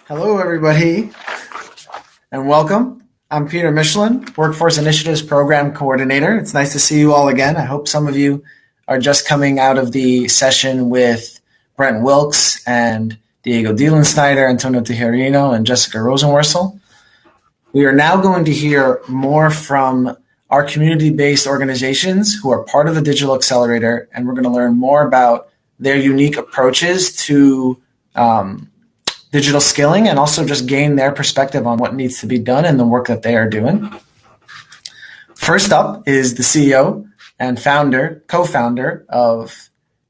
Hello, everybody, and welcome. I'm Peter Michelin, Workforce Initiatives Program Coordinator. It's nice to see you all again. I hope some of you are just coming out of the session with Brent Wilkes and Diego Dielenschneider, Antonio Tejerino, and Jessica Rosenworcel. We are now going to hear more from our community-based organizations who are part of the Digital Accelerator, and we're going to learn more about their unique approaches to digital skilling and also just gain their perspective on what needs to be done and the work that they are doing. First up is the CEO and co-founder of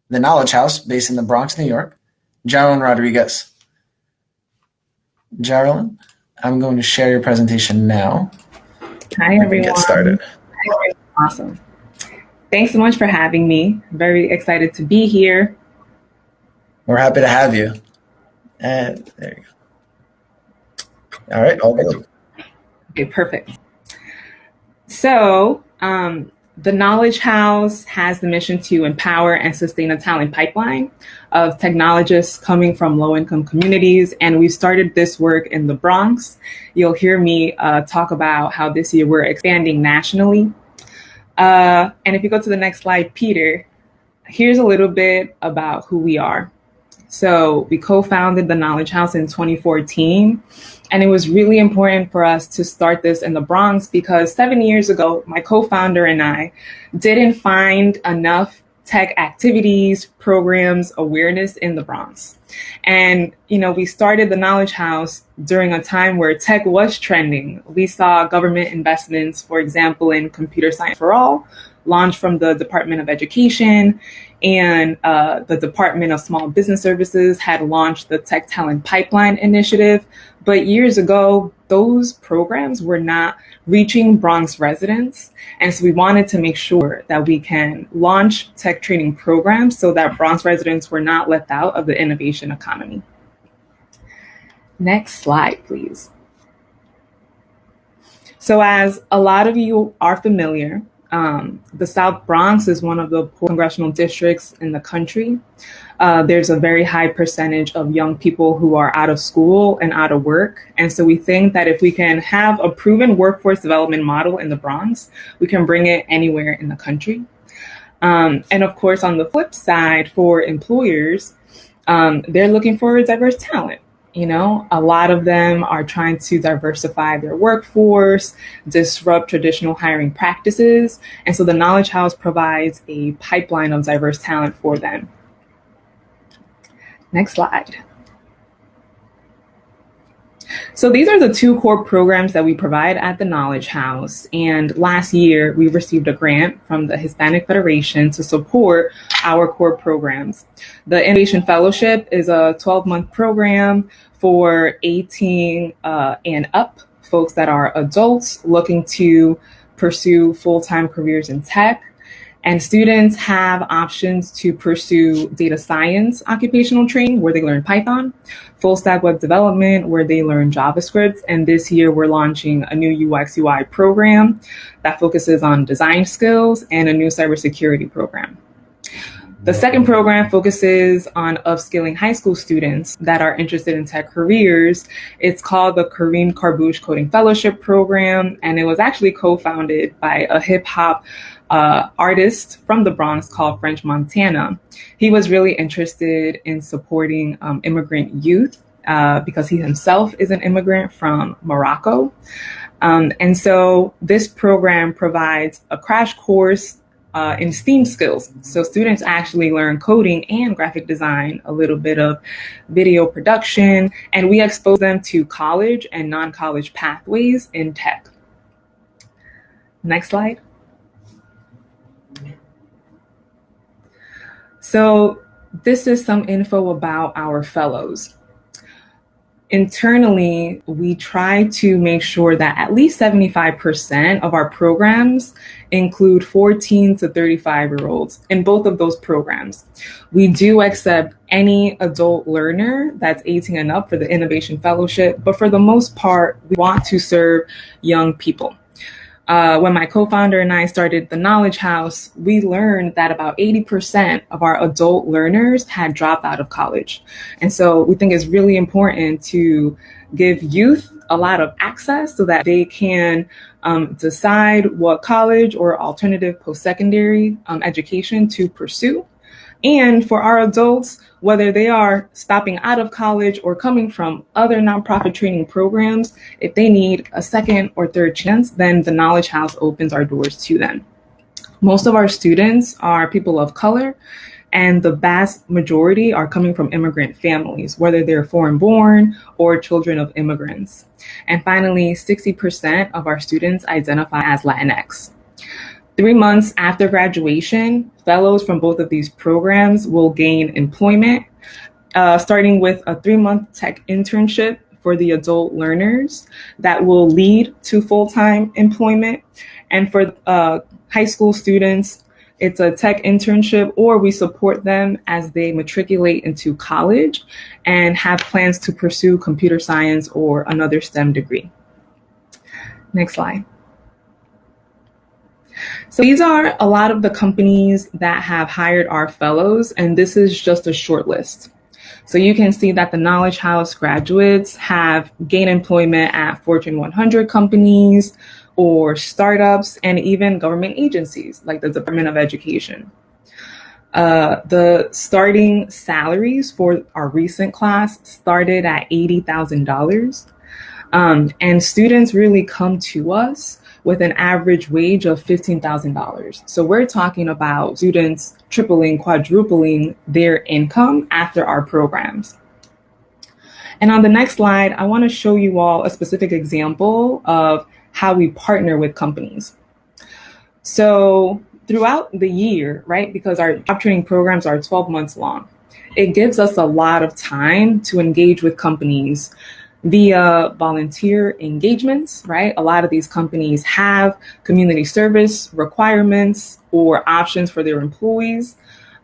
the Knowledge House based in the Bronx, New York, Jarolyn Rodriguez. Jarolyn, I'm going to share your presentation now. Hi, everyone. Get started. Awesome. Thanks so much for having me. Very excited to be here. We're happy to have you. And there you go. All right, all good. Okay, perfect. So the Knowledge House has the mission to empower and sustain a talent pipeline of technologists coming from low-income communities. And we started this work in the Bronx. You'll hear me talk about how this year we're expanding nationally. And if you go to the next slide, Peter, here's a little bit about who we are. So we co-founded the Knowledge House in 2014, and it was really important for us to start this in the Bronx because 7 years ago, my co-founder and I didn't find enough tech activities, programs, awareness in the Bronx. And, we started the Knowledge House during a time where tech was trending. We saw government investments, for example, in computer science for all, launched from the Department of Education, and the Department of Small Business Services had launched the Tech Talent Pipeline Initiative. But years ago, those programs were not reaching Bronx residents. And so we wanted to make sure that we can launch tech training programs so that Bronx residents were not left out of the innovation economy. Next slide, please. So as a lot of you are familiar, the South Bronx is one of the poor congressional districts in the country. There's a very high percentage of young people who are out of school and out of work. And so we think that if we can have a proven workforce development model in the Bronx, we can bring it anywhere in the country. And of course, on the flip side, for employers, they're looking for diverse talent. A lot of them are trying to diversify their workforce, disrupt traditional hiring practices. And so the Knowledge House provides a pipeline of diverse talent for them. Next slide. So these are the two core programs that we provide at the Knowledge House. And last year, we received a grant from the Hispanic Federation to support our core programs. The Innovation Fellowship is a 12-month program for 18 and up folks that are adults looking to pursue full-time careers in tech. And students have options to pursue data science occupational training, where they learn Python, full stack web development, where they learn JavaScript. And this year, we're launching a new UX UI program that focuses on design skills and a new cybersecurity program. The second program focuses on upskilling high school students that are interested in tech careers. It's called the Kareem Carbush Coding Fellowship Program, and it was actually co-founded by a hip hop artist from the Bronx called French Montana. He was really interested in supporting immigrant youth because he himself is an immigrant from Morocco. And so this program provides a crash course in STEAM skills. So students actually learn coding and graphic design, a little bit of video production, and we expose them to college and non-college pathways in tech. Next slide. So this is some info about our fellows. Internally, we try to make sure that at least 75% of our programs include 14 to 35-year-olds in both of those programs. We do accept any adult learner that's 18 and up for the Innovation Fellowship, but for the most part, we want to serve young people. When my co-founder and I started the Knowledge House, we learned that about 80% of our adult learners had dropped out of college. And so we think it's really important to give youth a lot of access so that they can decide what college or alternative post-secondary education to pursue. And for our adults, whether they are stopping out of college or coming from other nonprofit training programs, if they need a second or third chance, then the Knowledge House opens our doors to them. Most of our students are people of color, and the vast majority are coming from immigrant families, whether they're foreign born or children of immigrants. And finally, 60% of our students identify as Latinx. 3 months after graduation, fellows from both of these programs will gain employment, starting with a 3-month tech internship for the adult learners that will lead to full-time employment. And for high school students, it's a tech internship, or we support them as they matriculate into college and have plans to pursue computer science or another STEM degree. Next slide. So these are a lot of the companies that have hired our fellows, and this is just a short list. So you can see that the Knowledge House graduates have gained employment at Fortune 100 companies or startups and even government agencies like the Department of Education. The starting salaries for our recent class started at $80,000. And students really come to us with an average wage of $15,000. So we're talking about students tripling, quadrupling their income after our programs. And on the next slide, I want to show you all a specific example of how we partner with companies. So throughout the year, right, because our job training programs are 12 months long, it gives us a lot of time to engage with companies via volunteer engagements, right? A lot of these companies have community service requirements or options for their employees.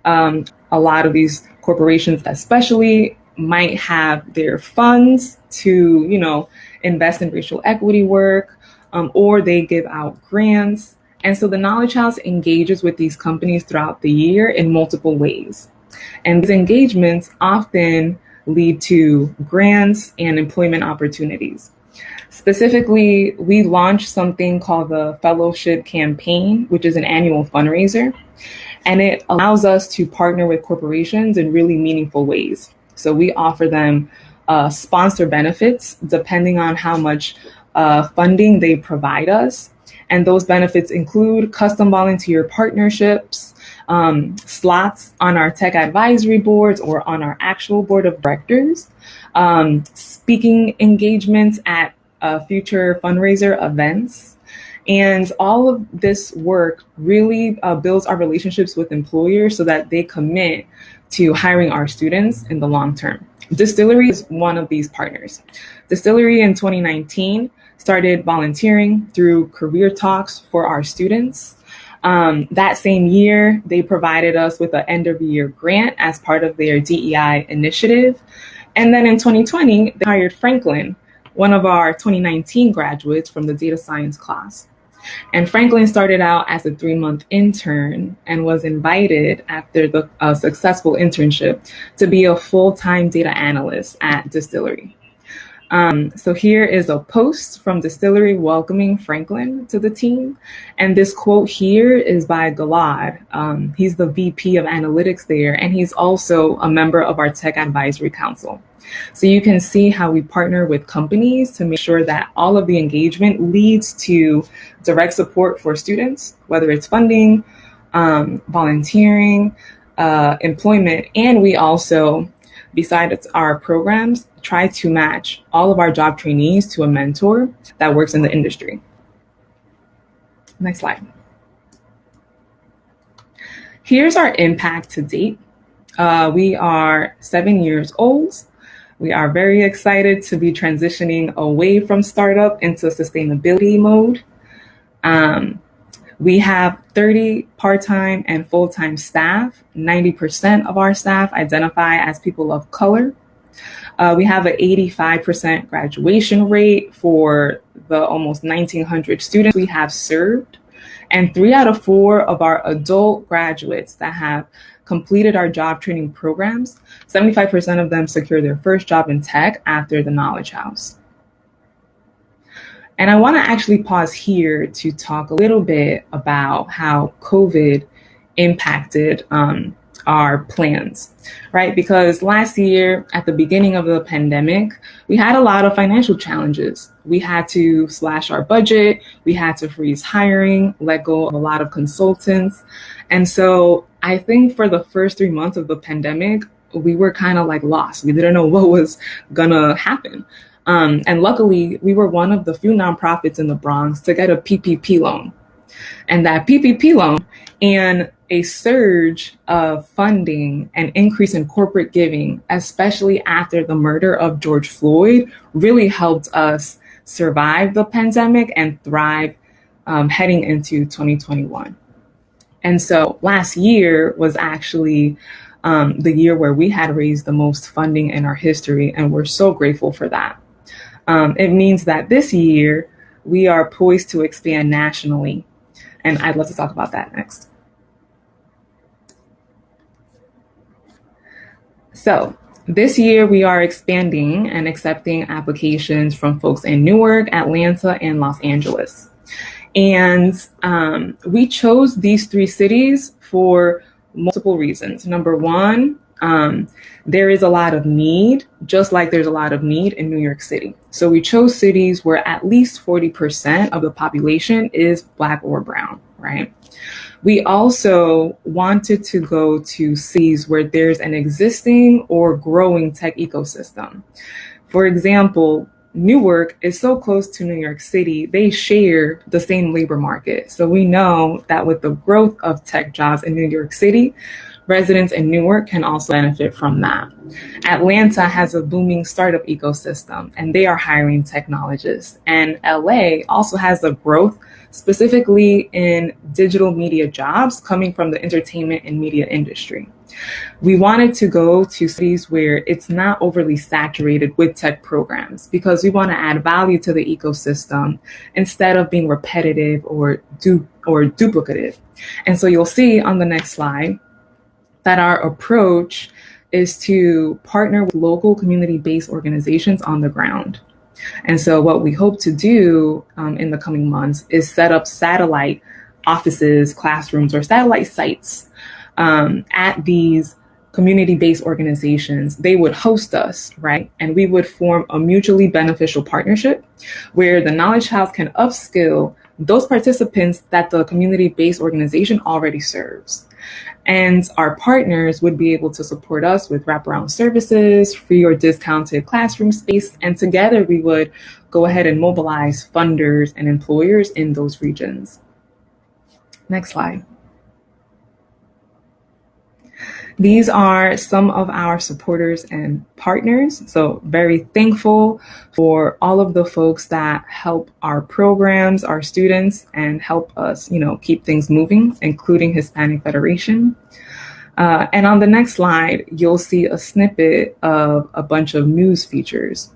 A lot of these corporations especially might have their funds to, invest in racial equity work, or they give out grants. And so the Knowledge House engages with these companies throughout the year in multiple ways. And these engagements often lead to grants and employment opportunities. Specifically, we launched something called the Fellowship Campaign, which is an annual fundraiser, and it allows us to partner with corporations in really meaningful ways. So we offer them sponsor benefits depending on how much funding they provide us. And those benefits include custom volunteer partnerships, slots on our tech advisory boards or on our actual board of directors, speaking engagements at future fundraiser events. And all of this work really builds our relationships with employers so that they commit to hiring our students in the long term. Distillery is one of these partners. Distillery in 2019 started volunteering through career talks for our students. That same year, they provided us with an end of year grant as part of their DEI initiative. And then in 2020, they hired Franklin, one of our 2019 graduates from the data science class. And Franklin started out as a 3-month intern and was invited after the successful internship to be a full-time data analyst at Distillery. So here is a post from Distillery welcoming Franklin to the team. And this quote here is by Gilad. He's the VP of analytics there, and he's also a member of our Tech Advisory Council. So you can see how we partner with companies to make sure that all of the engagement leads to direct support for students, whether it's funding, volunteering, employment, and we also, besides our programs, try to match all of our job trainees to a mentor that works in the industry. Next slide. Here's our impact to date. We are 7 years old. We are very excited to be transitioning away from startup into sustainability mode. We have 30 part-time and full-time staff. 90% of our staff identify as people of color. We have an 85% graduation rate for the almost 1,900 students we have served. And 3 out of 4 of our adult graduates that have completed our job training programs, 75% of them secure their first job in tech after the Knowledge House. And I want to actually pause here to talk a little bit about how COVID impacted our plans, right? Because last year, at the beginning of the pandemic, we had a lot of financial challenges. We had to slash our budget, we had to freeze hiring, let go of a lot of consultants. And so I think for the first 3 months of the pandemic, we were kind of like lost. We didn't know what was gonna happen. And luckily, we were one of the few nonprofits in the Bronx to get a PPP loan. And that PPP loan and a surge of funding and increase in corporate giving, especially after the murder of George Floyd, really helped us survive the pandemic and thrive heading into 2021. And so last year was actually the year where we had raised the most funding in our history, and we're so grateful for that. It means that this year we are poised to expand nationally, and I'd love to talk about that next. So this year we are expanding and accepting applications from folks in Newark, Atlanta, and Los Angeles. And we chose these 3 cities for multiple reasons. Number one, there is a lot of need, just like there's a lot of need in New York City. So we chose cities where at least 40% of the population is Black or brown, right? We also wanted to go to cities where there's an existing or growing tech ecosystem. For example, Newark is so close to New York City, they share the same labor market. So we know that with the growth of tech jobs in New York City, residents in Newark can also benefit from that. Atlanta has a booming startup ecosystem, and they are hiring technologists. And LA also has a growth specifically in digital media jobs coming from the entertainment and media industry. We wanted to go to cities where it's not overly saturated with tech programs because we want to add value to the ecosystem instead of being repetitive or duplicative. And so you'll see on the next slide that our approach is to partner with local community-based organizations on the ground. And so what we hope to do in the coming months is set up satellite offices, classrooms, or satellite sites at these community-based organizations. They would host us, right? And we would form a mutually beneficial partnership where the Knowledge House can upskill those participants that the community-based organization already serves. And our partners would be able to support us with wraparound services, free or discounted classroom space, and together we would go ahead and mobilize funders and employers in those regions. Next slide. These are some of our supporters and partners. So very thankful for all of the folks that help our programs, our students, and help us, keep things moving, including Hispanic Federation. And on the next slide, you'll see a snippet of a bunch of news features.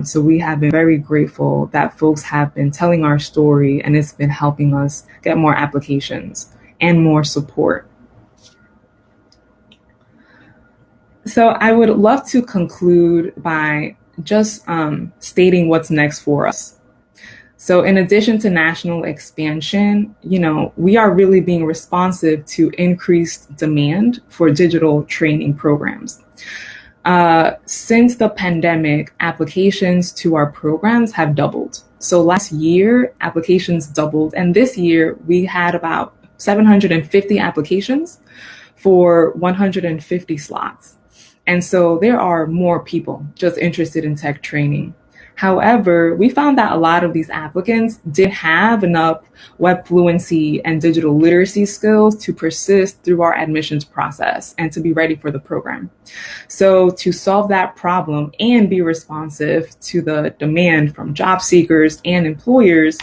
So we have been very grateful that folks have been telling our story, and it's been helping us get more applications and more support. So I would love to conclude by just stating what's next for us. So in addition to national expansion, we are really being responsive to increased demand for digital training programs. Since the pandemic, applications to our programs have doubled. So last year, applications doubled, and this year we had about 750 applications for 150 slots. And so there are more people just interested in tech training. However, we found that a lot of these applicants didn't have enough web fluency and digital literacy skills to persist through our admissions process and to be ready for the program. So to solve that problem and be responsive to the demand from job seekers and employers,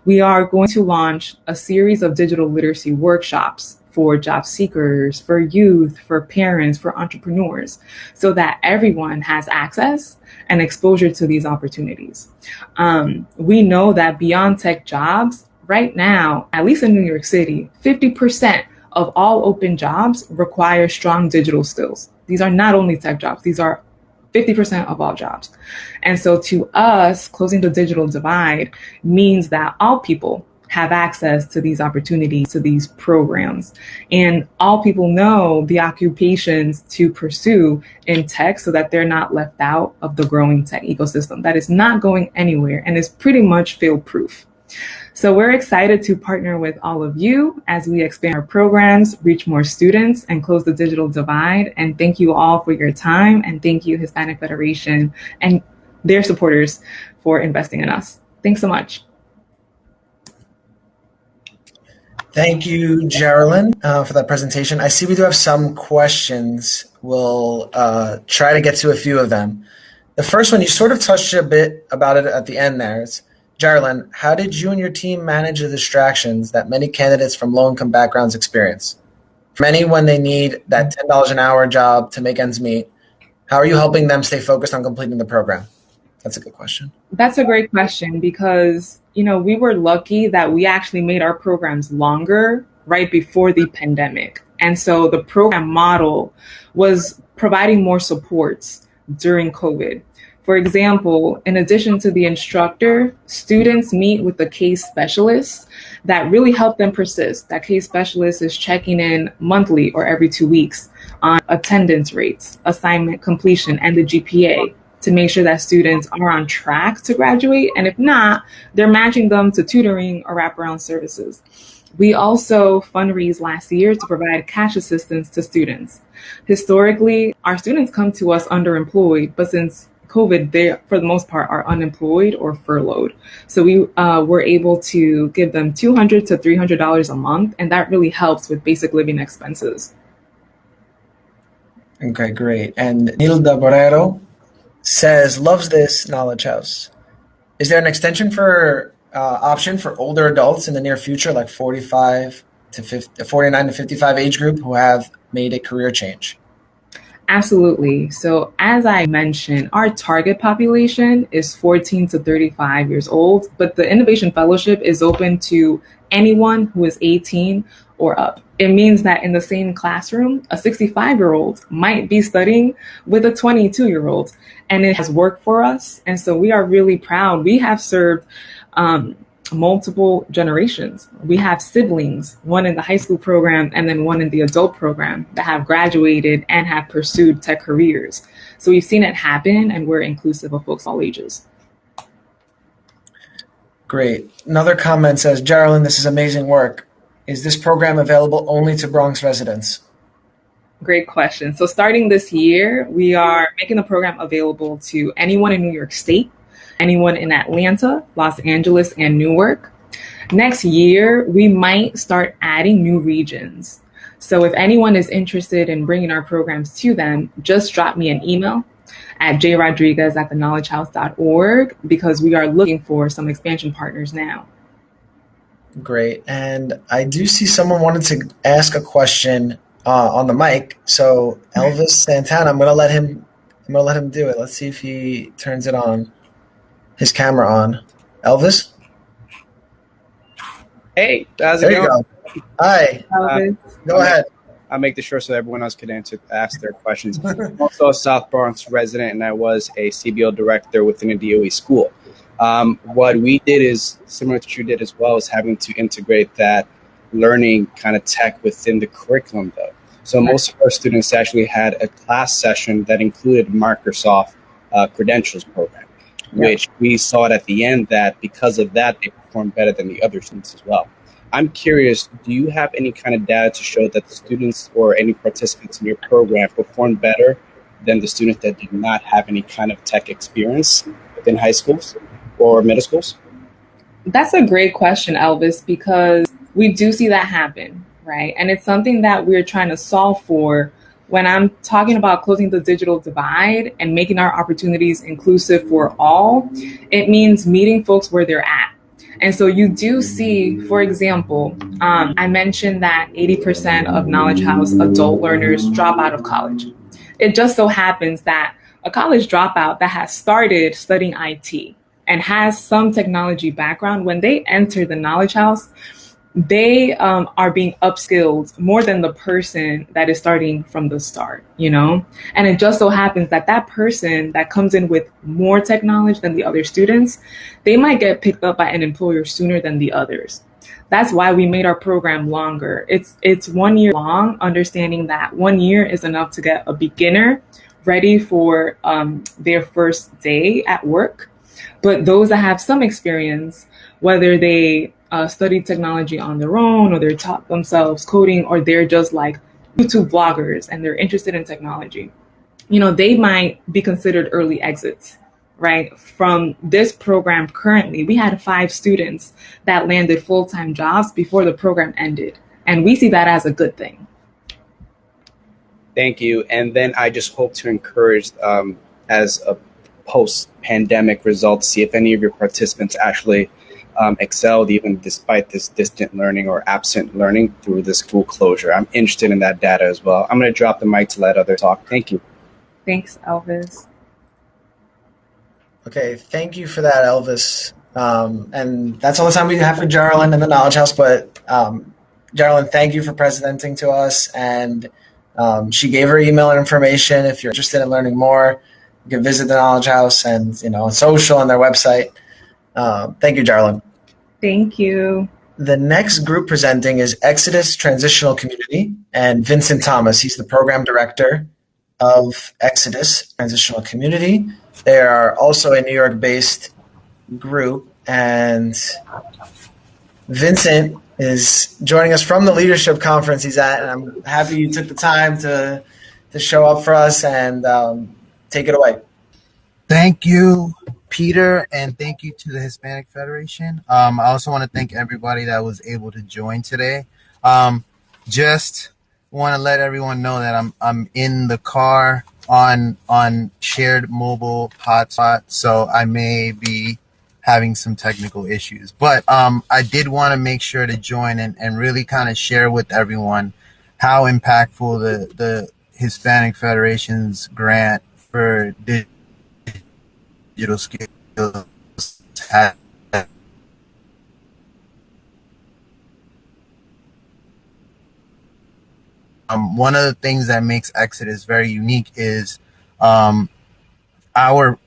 we are going to launch a series of digital literacy workshops for job seekers, for youth, for parents, for entrepreneurs, so that everyone has access and exposure to these opportunities. We know that beyond tech jobs, right now, at least in New York City, 50% of all open jobs require strong digital skills. These are not only tech jobs, these are 50% of all jobs. And so to us, closing the digital divide means that all people have access to these opportunities, to these programs. And all people know the occupations to pursue in tech so that they're not left out of the growing tech ecosystem that is not going anywhere and is pretty much fail-proof. So we're excited to partner with all of you as we expand our programs, reach more students, and close the digital divide. And thank you all for your time. And thank you, Hispanic Federation and their supporters for investing in us. Thanks so much. Thank you, Geraldine, for that presentation. I see we do have some questions. We'll try to get to a few of them. The first one, you sort of touched a bit about it at the end there. It's, Geraldine, how did you and your team manage the distractions that many candidates from low-income backgrounds experience? For many, when they need that $10 an hour job to make ends meet, how are you helping them stay focused on completing the program? That's a good question. That's a great question because, we were lucky that we actually made our programs longer right before the pandemic. And so the program model was providing more supports during COVID. For example, in addition to the instructor, students meet with the case specialist that really help them persist. That case specialist is checking in monthly or every 2 weeks on attendance rates, assignment completion, and the GPA to make sure that students are on track to graduate. And if not, they're matching them to tutoring or wraparound services. We also fundraised last year to provide cash assistance to students. Historically, our students come to us underemployed, but since COVID, they, for the most part, are unemployed or furloughed. So we were able to give them $200 to $300 a month, and that really helps with basic living expenses. Okay, great. And Nilda Borrero says, loves this knowledge house. Is there an extension for option for older adults in the near future, like 49 to 55 age group who have made a career change? Absolutely. So as I mentioned, our target population is 14 to 35 years old, but the Innovation Fellowship is open to anyone who is 18 or up. It means that in the same classroom, a 65-year-old might be studying with a 22-year-old, and it has worked for us. And so we are really proud. We have served multiple generations. We have siblings, one in the high school program and then one in the adult program that have graduated and have pursued tech careers. So we've seen it happen, and we're inclusive of folks all ages. Great. Another comment says, Geraldine, this is amazing work. Is this program available only to Bronx residents? Great question. So starting this year, we are making the program available to anyone in New York State, anyone in Atlanta, Los Angeles, and Newark. Next year, we might start adding new regions. So if anyone is interested in bringing our programs to them, just drop me an email at jrodriguez@theknowledgehouse.org because we are looking for some expansion partners now. Great. And I do see someone wanted to ask a question on the mic. So Elvis Santana, I'm gonna let him do it. Let's see if he turns it on. His camera on. Elvis? Hey, how's it There going? you go. Hi. Elvis. Go ahead. I'll make this short so everyone else can ask their questions. I'm also a South Bronx resident, and I was a CBO director within a DOE school. What we did is similar to what you did as well, is having to integrate that learning kind of tech within the curriculum, though. So most of our students actually had a class session that included Microsoft credentials program, which we saw it at the end that because of that, they performed better than the other students as well. I'm curious, do you have any kind of data to show that the students or any participants in your program performed better than the students that did not have any kind of tech experience within high schools or middle schools? That's a great question, Elvis, because we do see that happen, right? And it's something that we're trying to solve for. When I'm talking about closing the digital divide and making our opportunities inclusive for all, it means meeting folks where they're at. And so you do see, for example, I mentioned that 80% of Knowledge House adult learners drop out of college. It just so happens that a college dropout that has started studying IT and has some technology background, when they enter the Knowledge House, they are being upskilled more than the person that is starting from the start, you know? And it just so happens that that person that comes in with more tech knowledge than the other students, they might get picked up by an employer sooner than the others. That's why we made our program longer. It's 1 year long, understanding that 1 year is enough to get a beginner ready for their first day at work. But those that have some experience, whether they studied technology on their own, or they're taught themselves coding, or they're just like YouTube vloggers and they're interested in technology, you know, they might be considered early exits, right? From this program currently, we had 5 students that landed full-time jobs before the program ended. And we see that as a good thing. Thank you. And then I just hope to encourage, as a post-pandemic result, to see if any of your participants actually excelled even despite this distant learning or absent learning through the school closure. I'm interested in that data as well. I'm going to drop the mic to let others talk. Thank you. Thanks, Elvis. Okay, thank you for that, Elvis. And that's all the time we have for Jarlin and the Knowledge House. But Jarlin, thank you for presenting to us. And she gave her email and information. If you're interested in learning more, you can visit the Knowledge House and, you know, on social and their website. Thank you, Jarlin. Thank you. The next group presenting is Exodus Transitional Community and Vincent Thomas. He's the program director of Exodus Transitional Community. They are also a New York-based group, and Vincent is joining us from the leadership conference he's at, and I'm happy you took the time to show up for us and take it away. Thank you, Peter, and thank you to the Hispanic Federation. I also want to thank everybody that was able to join today. Just want to let everyone know that I'm in the car on shared mobile hotspot, so I may be having some technical issues. But I did want to make sure to join and really kind of share with everyone how impactful the Hispanic Federation's grant for digital skills has. One of the things that makes Exodus very unique is our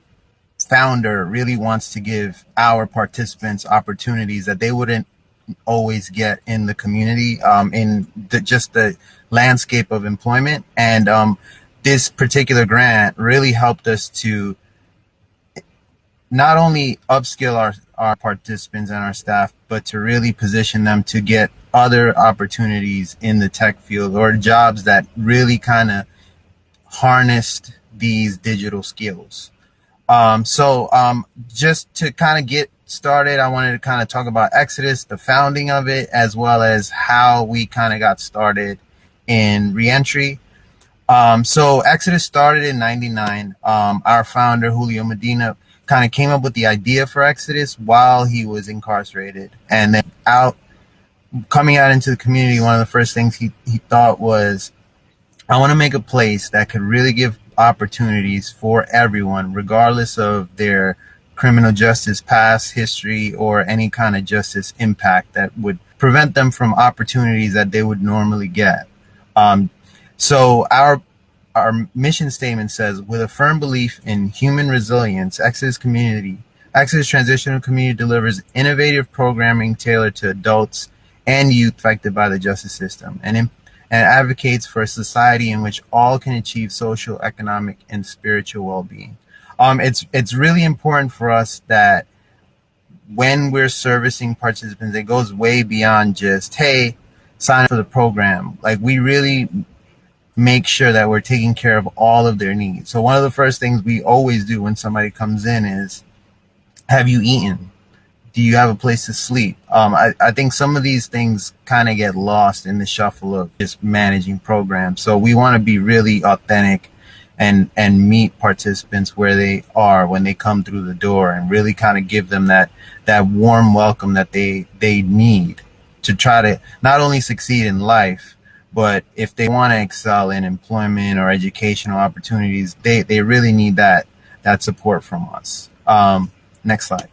founder really wants to give our participants opportunities that they wouldn't always get in the community, in just the landscape of employment. And this particular grant really helped us to not only upskill our participants and our staff, but to really position them to get other opportunities in the tech field or jobs that really kind of harnessed these digital skills. So just to kind of get started, I wanted to kind of talk about Exodus, the founding of it, as well as how we kind of got started in reentry. So Exodus started in '99. Our founder, Julio Medina, kind of came up with the idea for Exodus while he was incarcerated. And then coming out into the community, one of the first things he thought was, I want to make a place that could really give opportunities for everyone, regardless of their criminal justice past history or any kind of justice impact that would prevent them from opportunities that they would normally get. So our mission statement says, with a firm belief in human resilience, Exodus Transitional Community delivers innovative programming tailored to adults and youth affected by the justice system, and advocates for a society in which all can achieve social, economic, and spiritual well-being. It's really important for us that when we're servicing participants, it goes way beyond just, hey, sign up for the program. Like, we really make sure that we're taking care of all of their needs. So one of the first things we always do when somebody comes in is, have you eaten? Do you have a place to sleep? I think some of these things kind of get lost in the shuffle of just managing programs. So we want to be really authentic and meet participants where they are when they come through the door, and really kind of give them that warm welcome that they need to try to not only succeed in life, but if they want to excel in employment or educational opportunities, they really need that support from us. Next slide.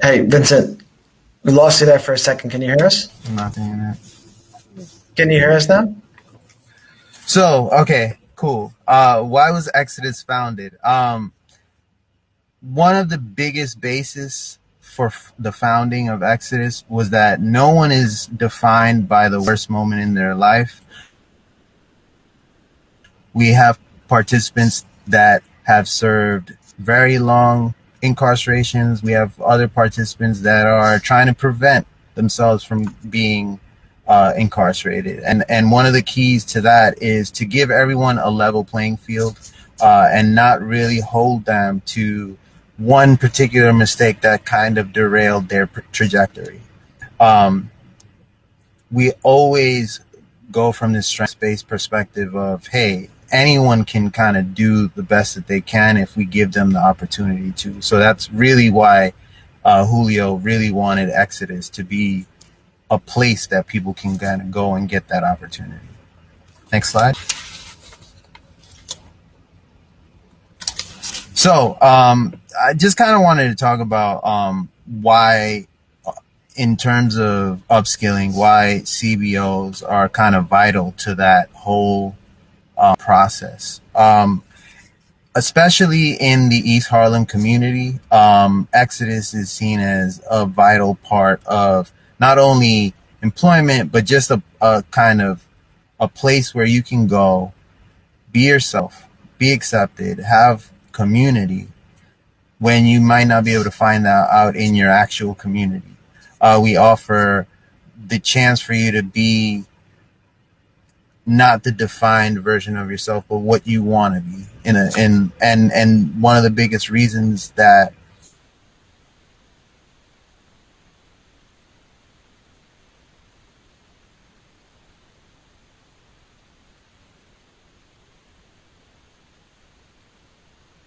Hey, Vincent, we lost you there for a second. Can you hear us? I'm not doing that. Can you hear us now? So, okay, cool. Why was Exodus founded? One of the biggest bases for the founding of Exodus was that no one is defined by the worst moment in their life. We have participants that have served very long incarcerations. We have other participants that are trying to prevent themselves from being incarcerated. And one of the keys to that is to give everyone a level playing field and not really hold them to one particular mistake that kind of derailed their trajectory. We always go from this strengths-based perspective of, hey, anyone can kind of do the best that they can if we give them the opportunity to. So that's really why Julio really wanted Exodus to be a place that people can kind of go and get that opportunity. Next slide. So I just kind of wanted to talk about why, in terms of upskilling, why CBOs are kind of vital to that whole process. Especially in the East Harlem community, Exodus is seen as a vital part of not only employment, but just a kind of a place where you can go, be yourself, be accepted, have community, when you might not be able to find that out in your actual community. We offer the chance for you to be not the defined version of yourself, but what you want to be. And one of the biggest reasons that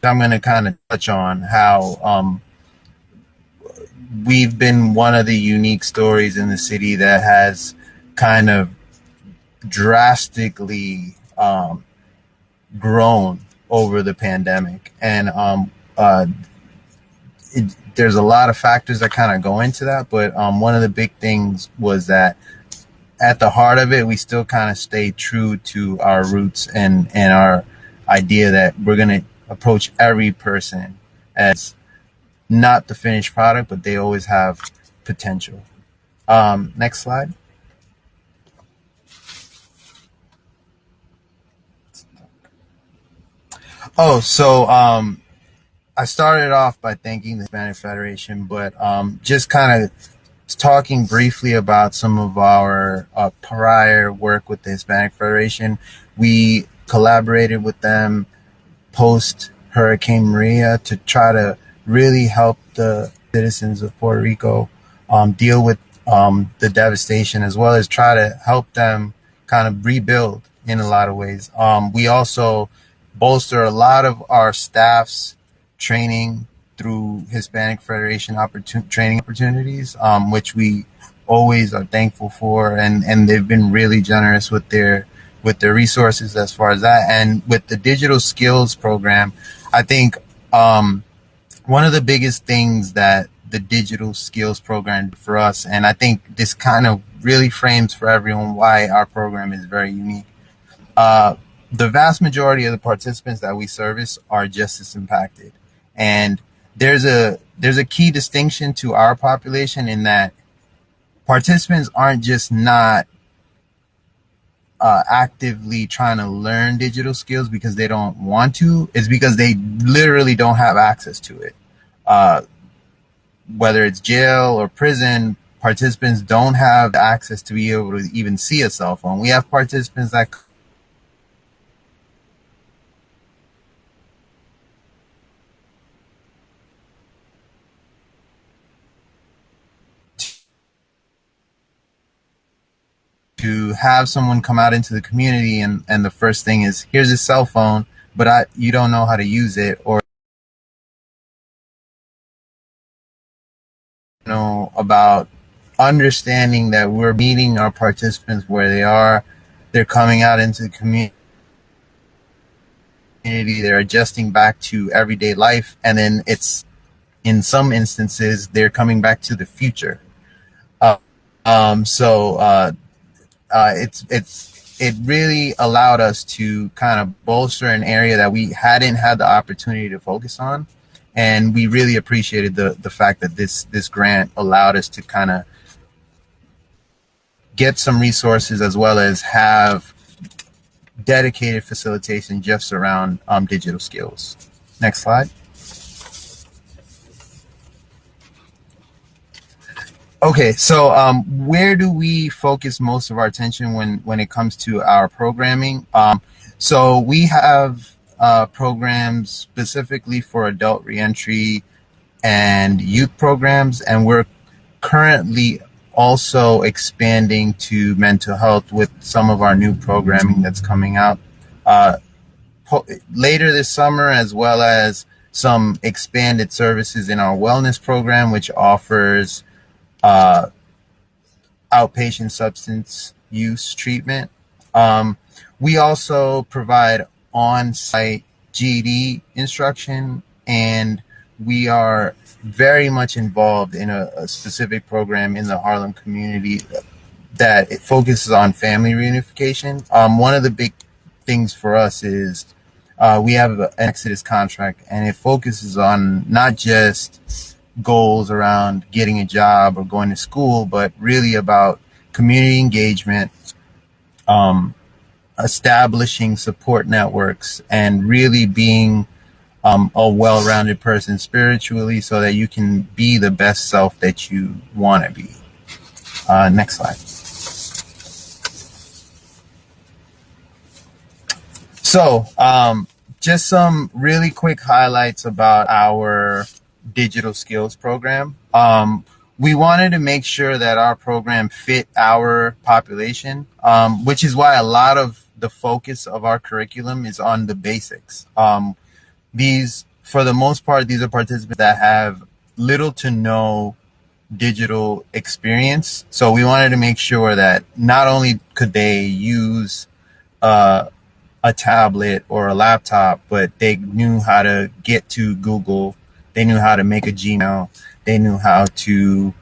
I'm going to kind of touch on how we've been one of the unique stories in the city that has kind of drastically grown over the pandemic. And there's a lot of factors that kind of go into that. But one of the big things was that at the heart of it, we still kind of stay true to our roots and our idea that we're going to approach every person as not the finished product, but they always have potential. Next slide. Oh, so I started off by thanking the Hispanic Federation, but just kind of talking briefly about some of our prior work with the Hispanic Federation. We collaborated with them post Hurricane Maria to try to really help the citizens of Puerto Rico deal with the devastation, as well as try to help them kind of rebuild in a lot of ways. We also bolster a lot of our staff's training through Hispanic Federation training opportunities, which we always are thankful for, and they've been really generous with their resources as far as that. And with the digital skills program, I think one of the biggest things that the digital skills program for us, and I think this kind of really frames for everyone why our program is very unique. The vast majority of the participants that we service are justice impacted. And there's a key distinction to our population in that participants aren't just not actively trying to learn digital skills because they don't want to. It's because they literally don't have access to it. Whether it's jail or prison, participants don't have access to be able to even see a cell phone. We have participants that to have someone come out into the community and the first thing is, here's a cell phone, but you don't know how to use it, or know about understanding that we're meeting our participants where they are. They're coming out into the community, they're adjusting back to everyday life, and then it's, in some instances, they're coming back to the future. It really allowed us to kind of bolster an area that we hadn't had the opportunity to focus on. And we really appreciated the fact that this grant allowed us to kind of get some resources as well as have dedicated facilitation just around digital skills. Next slide. Okay, so where do we focus most of our attention when it comes to our programming? So we have programs specifically for adult reentry and youth programs, and we're currently also expanding to mental health with some of our new programming that's coming out later this summer, as well as some expanded services in our wellness program, which offers outpatient substance use treatment. We also provide on-site GED instruction, and we are very much involved in a specific program in the Harlem community that it focuses on family reunification. One of the big things for us is we have an Exodus contract, and it focuses on not just goals around getting a job or going to school, but really about community engagement, establishing support networks, and really being a well-rounded person spiritually so that you can be the best self that you want to be. Next slide. So just some really quick highlights about our digital skills program. We wanted to make sure that our program fit our population, which is why a lot of the focus of our curriculum is on the basics. These, for the most part, these are participants that have little to no digital experience. So we wanted to make sure that not only could they use a tablet or a laptop, but they knew how to get to Google, they knew how to make a Gmail, they knew how to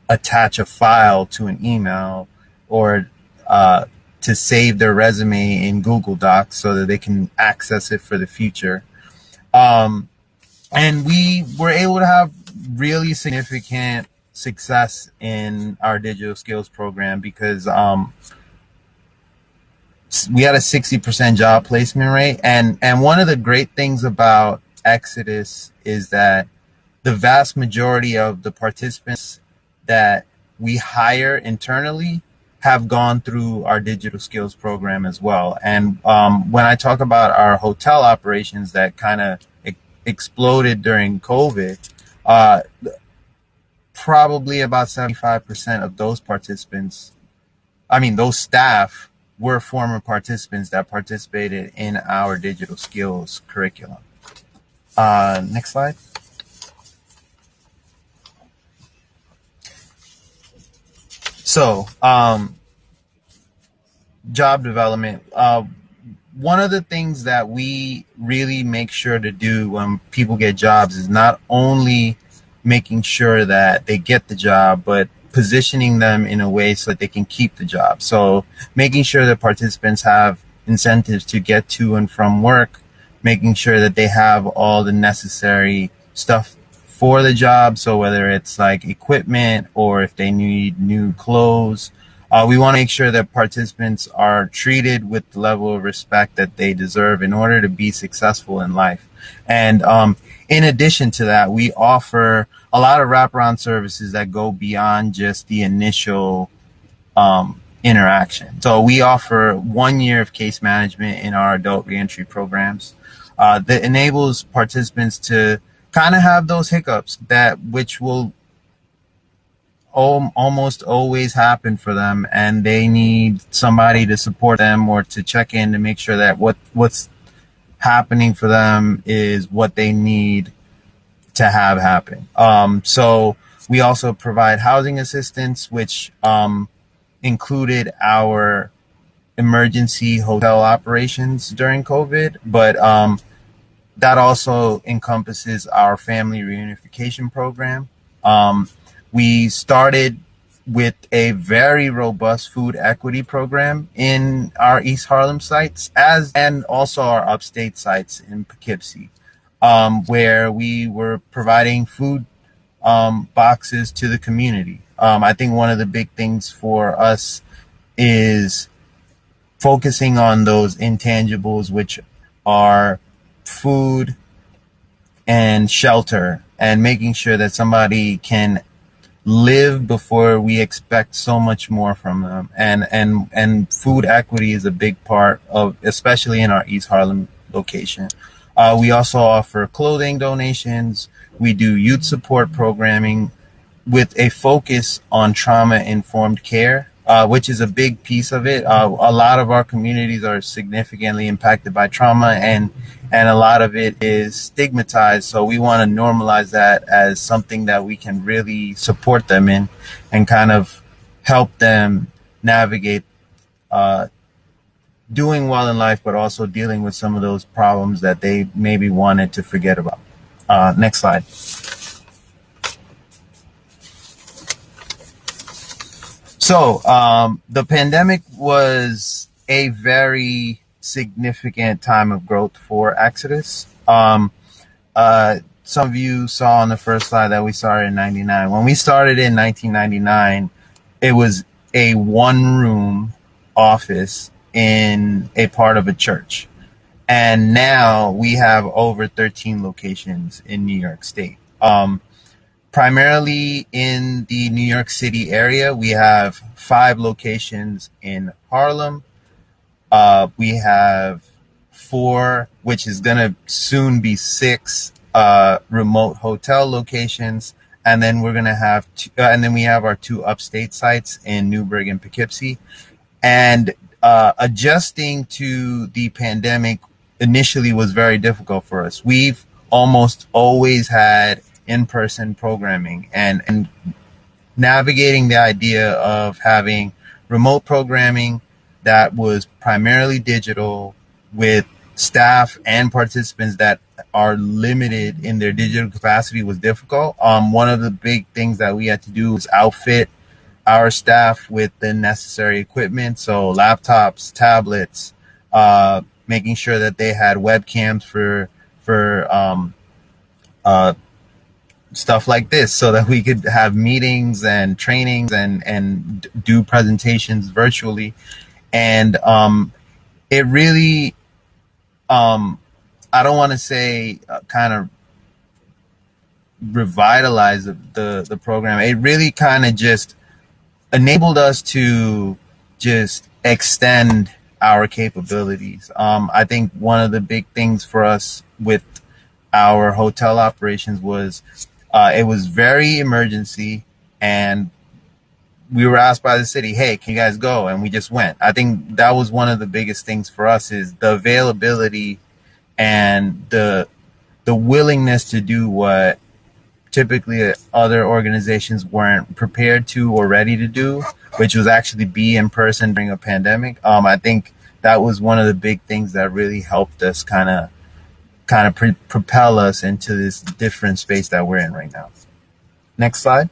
attach a file to an email, or to save their resume in Google Docs so that they can access it for the future. And we were able to have really significant success in our digital skills program because we had a 60% job placement rate. And one of the great things about Exodus is that the vast majority of the participants that we hire internally have gone through our digital skills program as well. And when I talk about our hotel operations that kind of exploded during COVID, probably about 75% of those participants, those staff, were former participants that participated in our digital skills curriculum. Next slide. So, job development. One of the things that we really make sure to do when people get jobs is not only making sure that they get the job, but positioning them in a way so that they can keep the job. So making sure that participants have incentives to get to and from work, making sure that they have all the necessary stuff for the job. So whether it's like equipment or if they need new clothes, we want to make sure that participants are treated with the level of respect that they deserve in order to be successful in life. And in addition to that, we offer a lot of wraparound services that go beyond just the initial interaction. So we offer 1 year of case management in our adult reentry programs that enables participants to kind of have those hiccups which will almost always happen for them, and they need somebody to support them or to check in to make sure that what's happening for them is what they need to have happen. So we also provide housing assistance, which included our emergency hotel operations during COVID, but that also encompasses our family reunification program. We started with a very robust food equity program in our East Harlem sites, and also our upstate sites in Poughkeepsie, where we were providing food boxes to the community. I think one of the big things for us is focusing on those intangibles, which are food and shelter, and making sure that somebody can live before we expect so much more from them. And food equity is a big part of, especially in our East Harlem location. We also offer clothing donations. We do youth support programming with a focus on trauma-informed care, which is a big piece of it. A lot of our communities are significantly impacted by trauma, and a lot of it is stigmatized. So we want to normalize that as something that we can really support them in and kind of help them navigate doing well in life, but also dealing with some of those problems that they maybe wanted to forget about. Next slide. So the pandemic was a very significant time of growth for Exodus. Some of you saw on the first slide that we started in 99. When we started in 1999, it was a one-room office in a part of a church. And now we have over 13 locations in New York State. Primarily in the New York City area, we have 5 locations in Harlem. We have 4, which is going to soon be 6 remote hotel locations. And then we're going to have and then we have our 2 upstate sites in Newburgh and Poughkeepsie. And adjusting to the pandemic initially was very difficult for us. We've almost always had in-person programming, and navigating the idea of having remote programming that was primarily digital with staff and participants that are limited in their digital capacity was difficult. One of the big things that we had to do was outfit our staff with the necessary equipment, so laptops, tablets, making sure that they had webcams for stuff like this, so that we could have meetings and trainings and do presentations virtually. And it really, I don't want to say kind of revitalize the program. It really kind of just enabled us to just extend our capabilities. I think one of the big things for us with our hotel operations was it was very emergency, and we were asked by the city, hey, can you guys go? And we just went. I think that was one of the biggest things for us, is the availability and the willingness to do what typically other organizations weren't prepared to or ready to do, which was actually be in person during a pandemic. I think that was one of the big things that really helped us kind of propel us into this different space that we're in right now. Next slide.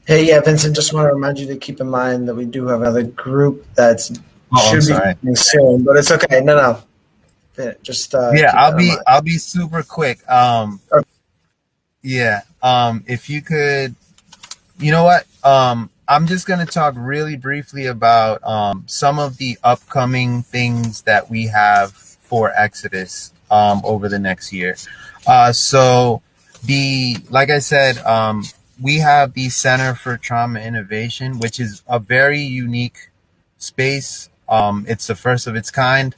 Hey, yeah, Vincent, just want to remind you to keep in mind that we do have another group that's should be coming soon, but it's okay. No. Just yeah, I'll be super quick. Okay. Yeah. If you could, you know what? I'm just going to talk really briefly about some of the upcoming things that we have for Exodus over the next year. So like I said, we have the Center for Trauma Innovation, which is a very unique space. It's the first of its kind.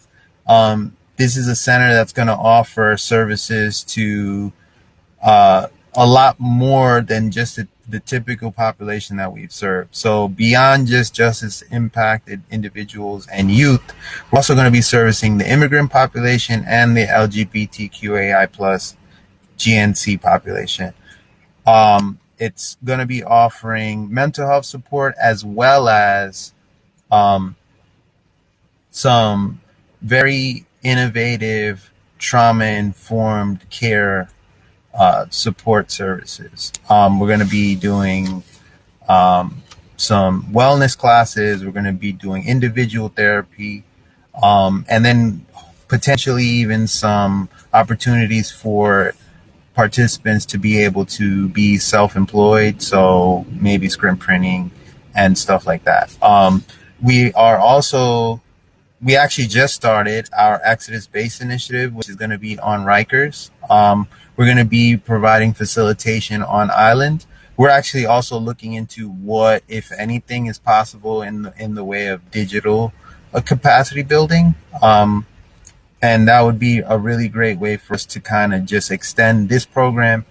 This is a center that's going to offer services to a lot more than just the typical population that we've served. So beyond just justice impacted individuals and youth, we're also going to be servicing the immigrant population and the LGBTQAI plus GNC population. It's going to be offering mental health support as well as some very innovative trauma informed care support services. We're going to be doing some wellness classes. We're going to be doing individual therapy, and then potentially even some opportunities for participants to be able to be self-employed. So maybe screen printing and stuff like that. We are also we actually just started our Exodus Base initiative, which is going to be on Rikers. We're going to be providing facilitation on island. We're actually also looking into what, if anything, is possible in the way of digital capacity building. And that would be a really great way for us to kind of just extend this program,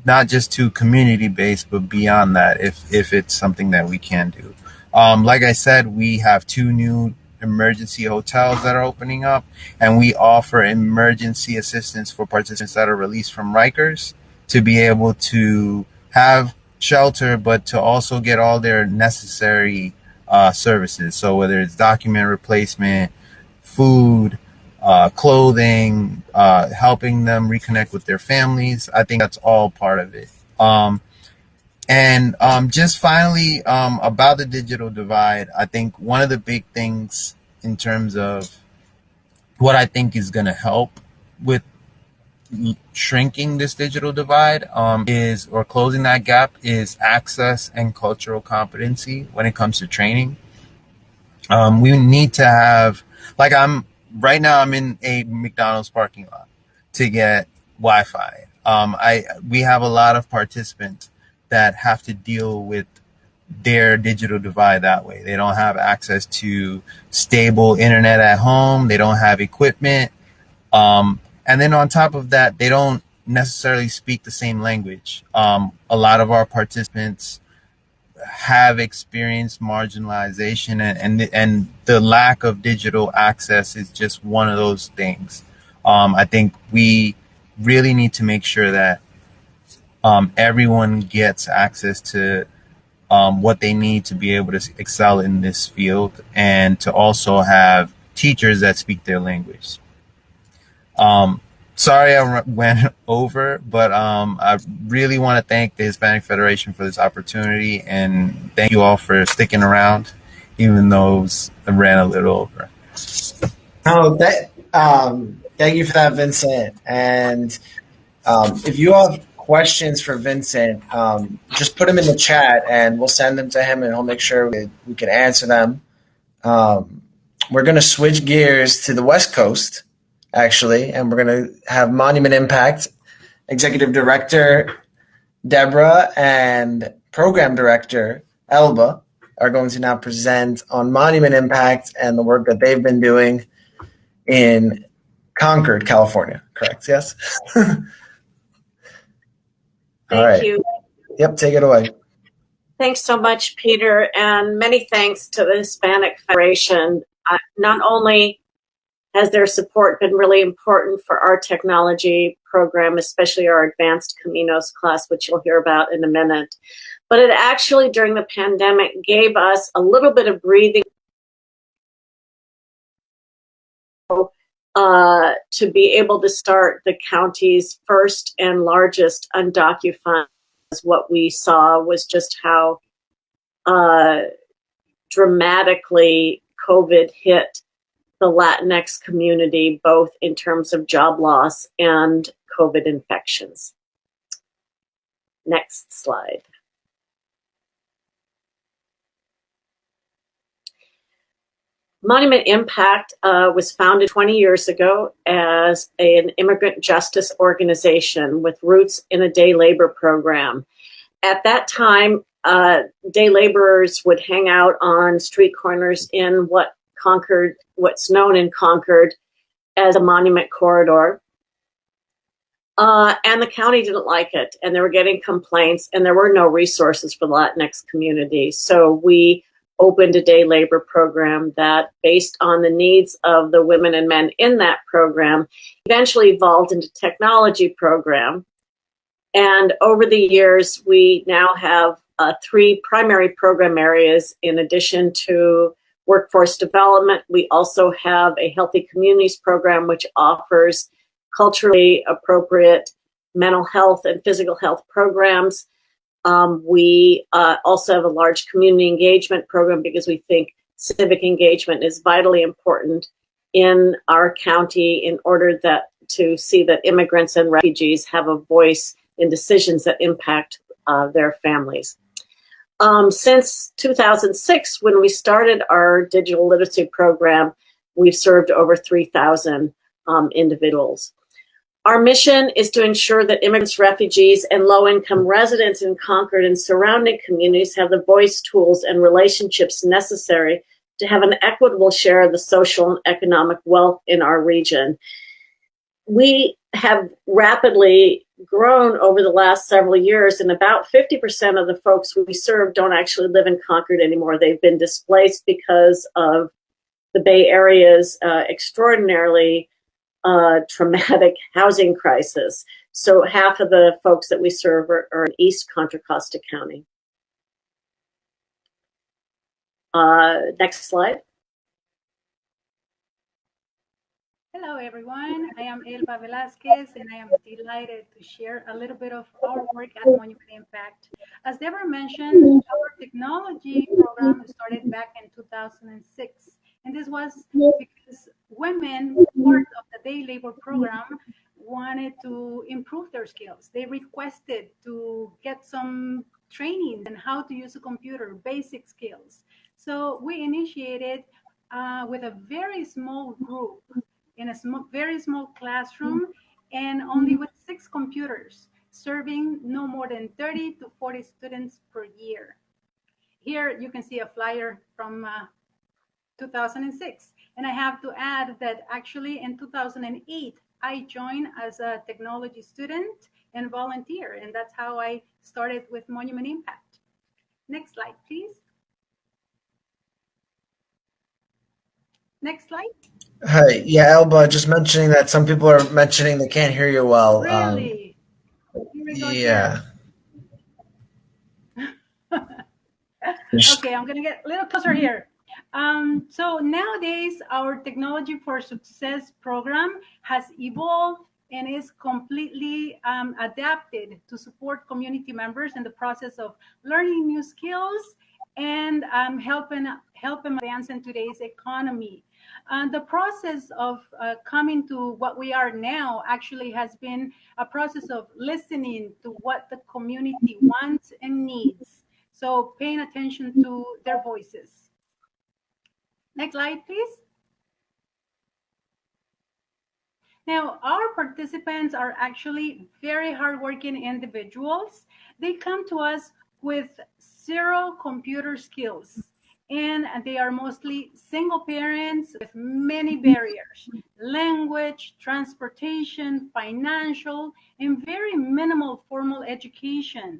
not just to community based, but beyond that, if it's something that we can do. Like I said, we have 2 new emergency hotels that are opening up, and we offer emergency assistance for participants that are released from Rikers to be able to have shelter, but to also get all their necessary services. So whether it's document replacement, food, clothing, helping them reconnect with their families, I think that's all part of it. And just finally, about the digital divide, I think one of the big things in terms of what I think is going to help with shrinking this digital divide or closing that gap is access and cultural competency when it comes to training. We need to have, like right now I'm in a McDonald's parking lot to get Wi-Fi. We have a lot of participants that have to deal with their digital divide that way. They don't have access to stable internet at home. They don't have equipment. And then on top of that, they don't necessarily speak the same language. A lot of our participants have experienced marginalization, and the lack of digital access is just one of those things. I think we really need to make sure that everyone gets access to what they need to be able to excel in this field, and to also have teachers that speak their language. Sorry I went over, but I really want to thank the Hispanic Federation for this opportunity, and thank you all for sticking around, even though I ran a little over. Oh, thank you for that, Vincent. And if you have questions for Vincent, just put them in the chat, and we'll send them to him, and he'll make sure we can answer them. We're going to switch gears to the West Coast, actually, and we're going to have Monument Impact Executive Director Deborah and Program Director Elba are going to now present on Monument Impact and the work that they've been doing in Concord, California. Correct? Yes? Thank you. Yep, take it away. Thanks so much, Peter, and many thanks to the Hispanic Federation. Not only has their support been really important for our technology program, especially our Advanced Caminos class, which you'll hear about in a minute, but it actually, during the pandemic, gave us a little bit of breathing to be able to start the county's first and largest undocumented. What we saw was just how dramatically COVID hit the Latinx community, both in terms of job loss and COVID infections. Next slide. Monument Impact was founded 20 years ago as an immigrant justice organization with roots in a day labor program. At that time, day laborers would hang out on street corners in what's known in Concord as a monument corridor. And the county didn't like it, and they were getting complaints, and there were no resources for the Latinx community. So we opened a day labor program that, based on the needs of the women and men in that program, eventually evolved into a technology program. And over the years, we now have 3 primary program areas. In addition to workforce development, we also have a healthy communities program, which offers culturally appropriate mental health and physical health programs. We also have a large community engagement program because we think civic engagement is vitally important in our county in order to see that immigrants and refugees have a voice in decisions that impact their families. Since 2006, when we started our digital literacy program, we've served over 3,000 individuals. Our mission is to ensure that immigrants, refugees, and low-income residents in Concord and surrounding communities have the voice, tools, and relationships necessary to have an equitable share of the social and economic wealth in our region. We have rapidly grown over the last several years, and about 50% of the folks we serve don't actually live in Concord anymore. They've been displaced because of the Bay Area's extraordinarily traumatic housing crisis. So half of the folks that we serve are in East Contra Costa County. Next slide. Hello, everyone. I am Elba Velasquez, and I am delighted to share a little bit of our work at Monument Impact. As Deborah mentioned, our technology program started back in 2006. And this was because women, part of the day labor program, wanted to improve their skills. They requested to get some training on how to use a computer, basic skills. So we initiated with a very small group in a very small classroom and only with 6 computers, serving no more than 30 to 40 students per year. Here you can see a flyer from 2006. And I have to add that actually in 2008, I joined as a technology student and volunteer. And that's how I started with Monument Impact. Next slide, please. Next slide. Hi, yeah, Elba, just mentioning that some people are mentioning they can't hear you well. Really? Here we go. Yeah. Okay, I'm going to get a little closer here. So nowadays, our Technology for Success program has evolved and is completely adapted to support community members in the process of learning new skills and help them advance in today's economy. The process of coming to what we are now actually has been a process of listening to what the community wants and needs. So paying attention to their voices. Next slide, please. Now, our participants are actually very hardworking individuals. They come to us with 0 computer skills, and they are mostly single parents with many barriers: language, transportation, financial, and very minimal formal education.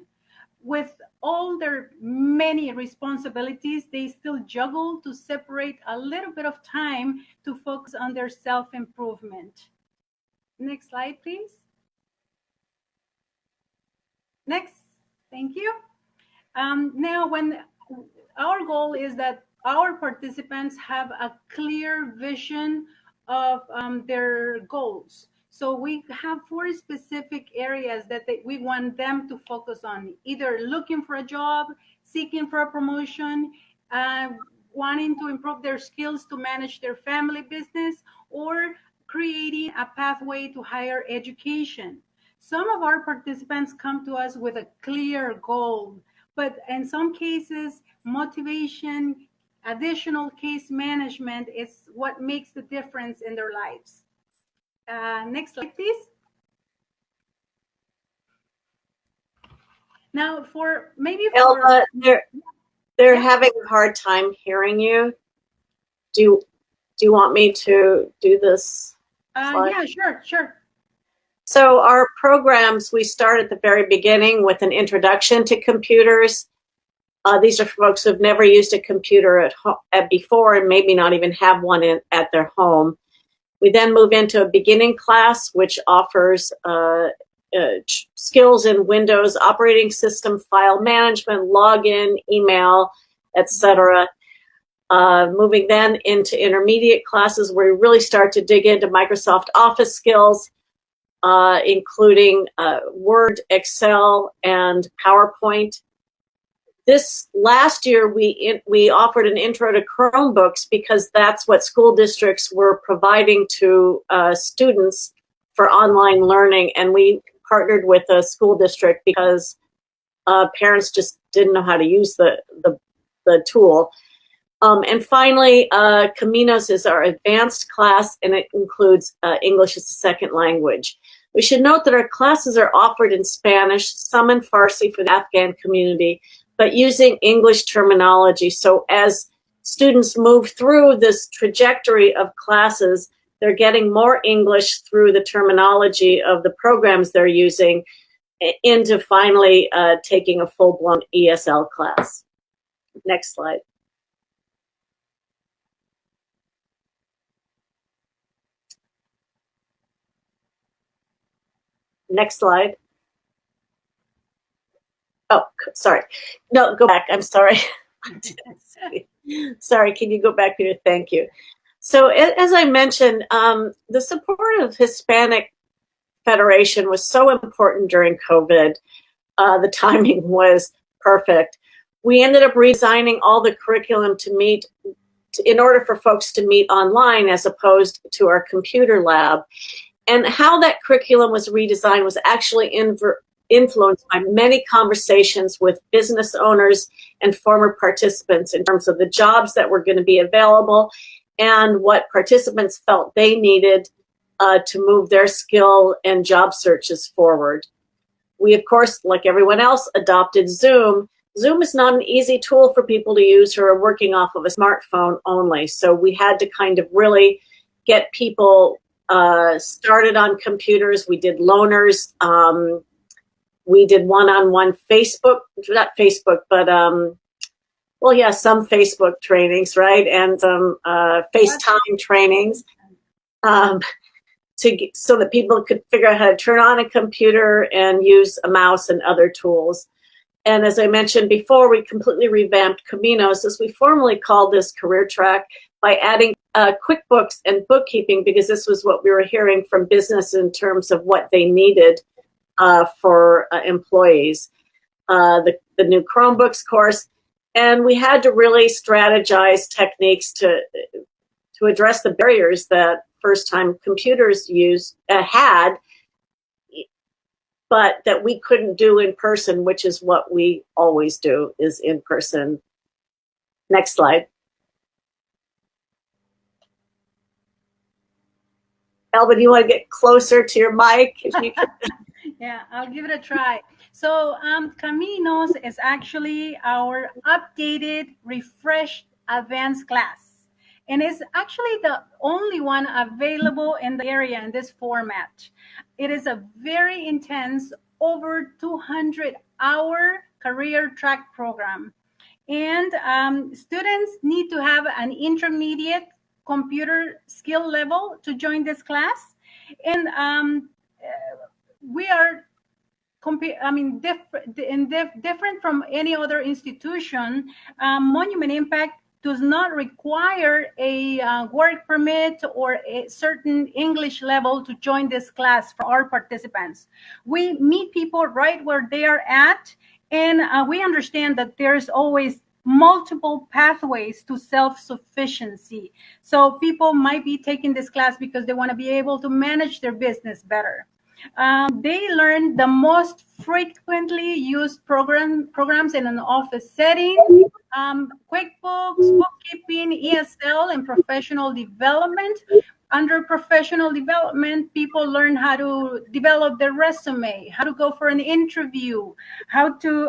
With all their many responsibilities, they still juggle to separate a little bit of time to focus on their self-improvement. Next slide, please. Next, thank you. Now, when our goal is that our participants have a clear vision of their goals. So we have 4 specific areas that we want them to focus on, either looking for a job, seeking for a promotion, wanting to improve their skills to manage their family business, or creating a pathway to higher education. Some of our participants come to us with a clear goal, but in some cases, motivation additional case management is what makes the difference in their lives. Next slide, please. Now, Elba, they're having a hard time hearing you. Do you want me to do this slide? Yeah, sure. So our programs, we start at the very beginning with an introduction to computers. These are folks who've never used a computer at before and maybe not even have one at their home. We then move into a beginning class, which offers skills in Windows operating system, file management, login, email, etc. Moving then into intermediate classes where we really start to dig into Microsoft Office skills, including Word, Excel, and PowerPoint. This last year, we offered an intro to Chromebooks because that's what school districts were providing to students for online learning, and we partnered with a school district because parents just didn't know how to use the tool. And finally, Caminos is our advanced class, and it includes English as a second language. We should note that our classes are offered in Spanish, some in Farsi for the Afghan community, but using English terminology. So as students move through this trajectory of classes, they're getting more English through the terminology of the programs they're using into finally taking a full-blown ESL class. Next slide. Next slide. Oh, sorry. No, go back. I'm sorry. Sorry, can you go back, Peter? Thank you. So as I mentioned, the support of Hispanic Federation was so important during COVID. The timing was perfect. We ended up redesigning all the curriculum in order for folks to meet online as opposed to our computer lab. And how that curriculum was redesigned was actually influenced by many conversations with business owners and former participants in terms of the jobs that were going to be available and what participants felt they needed to move their skill and job searches forward. We, of course, like everyone else, adopted Zoom. Zoom is not an easy tool for people to use who are working off of a smartphone only. So we had to kind of really get people started on computers. We did loaners. We did one-on-one Facebook, not Facebook, but some Facebook trainings, right? And some FaceTime trainings so that people could figure out how to turn on a computer and use a mouse and other tools. And as I mentioned before, we completely revamped Caminos, as we formerly called this career track, by adding QuickBooks and bookkeeping, because this was what we were hearing from business in terms of what they needed for employees. The new Chromebooks course, and we had to really strategize techniques to address the barriers that first-time computers had, but that we couldn't do in person, which is what we always do, is in person. Next slide. Elba, do you want to get closer to your mic? If you can. Yeah, I'll give it a try. So Caminos is actually our updated, refreshed advanced class. And it's actually the only one available in the area in this format. It is a very intense, over 200-hour career track program. And students need to have an intermediate computer skill level to join this class. And we are different from any other institution. Monument Impact does not require a work permit or a certain English level to join this class for our participants. We meet people right where they are at, and we understand that there's always multiple pathways to self-sufficiency. So people might be taking this class because they want to be able to manage their business better. They learn the most frequently used programs in an office setting, QuickBooks, bookkeeping, ESL, and professional development. Under professional development, people learn how to develop their resume, how to go for an interview, how to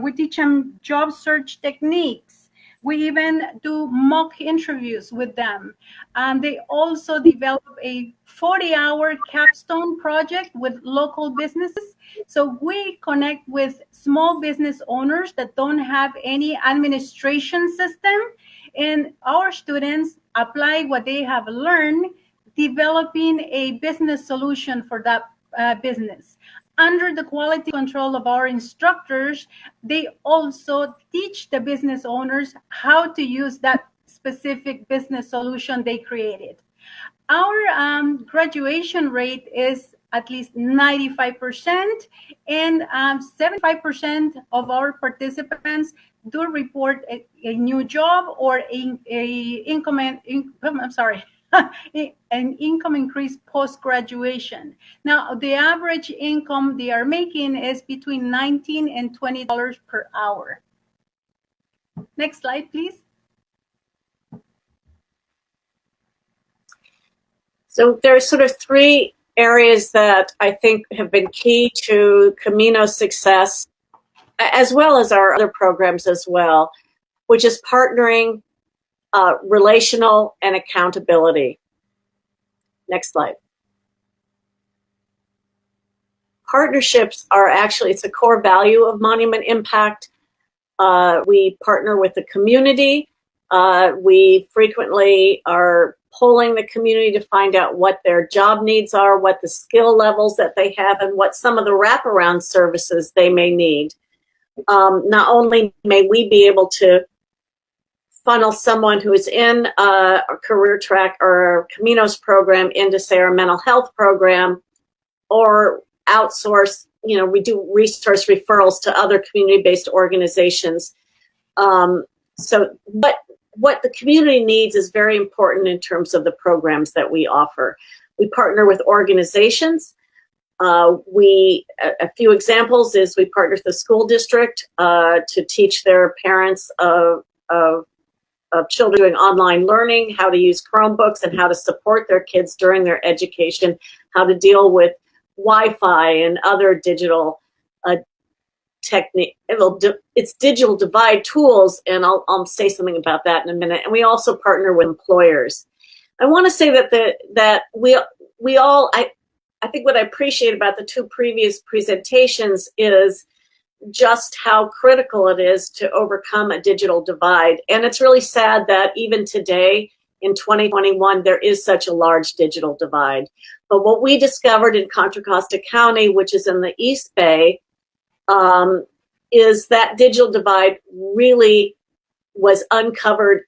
we teach them job search techniques. We even do mock interviews with them. And they also develop a 40-hour capstone project with local businesses. So we connect with small business owners that don't have any administration system, and our students apply what they have learned, developing a business solution for that business. Under the quality control of our instructors, they also teach the business owners how to use that specific business solution they created. Our graduation rate is at least 95%, and 75% of our participants do report a new job or an income increase post-graduation. Now, the average income they are making is between $19 and $20 per hour. Next slide, please. So there's sort of three areas that I think have been key to Camino's success, as well as our other programs as well, which is partnering, relational, and accountability. Next slide. Partnerships are actually, it's a core value of Monument Impact. We partner with the community. We frequently are polling the community to find out what their job needs are, what the skill levels that they have, and what some of the wraparound services they may need. Not only may we be able to funnel someone who is in a career track or a Camino's program into, say, our mental health program, or outsource, we do resource referrals to other community-based organizations. But what the community needs is very important in terms of the programs that we offer. We partner with organizations. A few examples is we partner with the school district to teach their parents of children doing online learning, how to use Chromebooks and how to support their kids during their education, how to deal with Wi-Fi and other digital technique. It's digital divide tools, and I'll say something about that in a minute. And we also partner with employers. I want to say that we all, I think what I appreciate about the two previous presentations is just how critical it is to overcome a digital divide. And it's really sad that even today in 2021, there is such a large digital divide. But what we discovered in Contra Costa County, which is in the East Bay, is that digital divide really was uncovered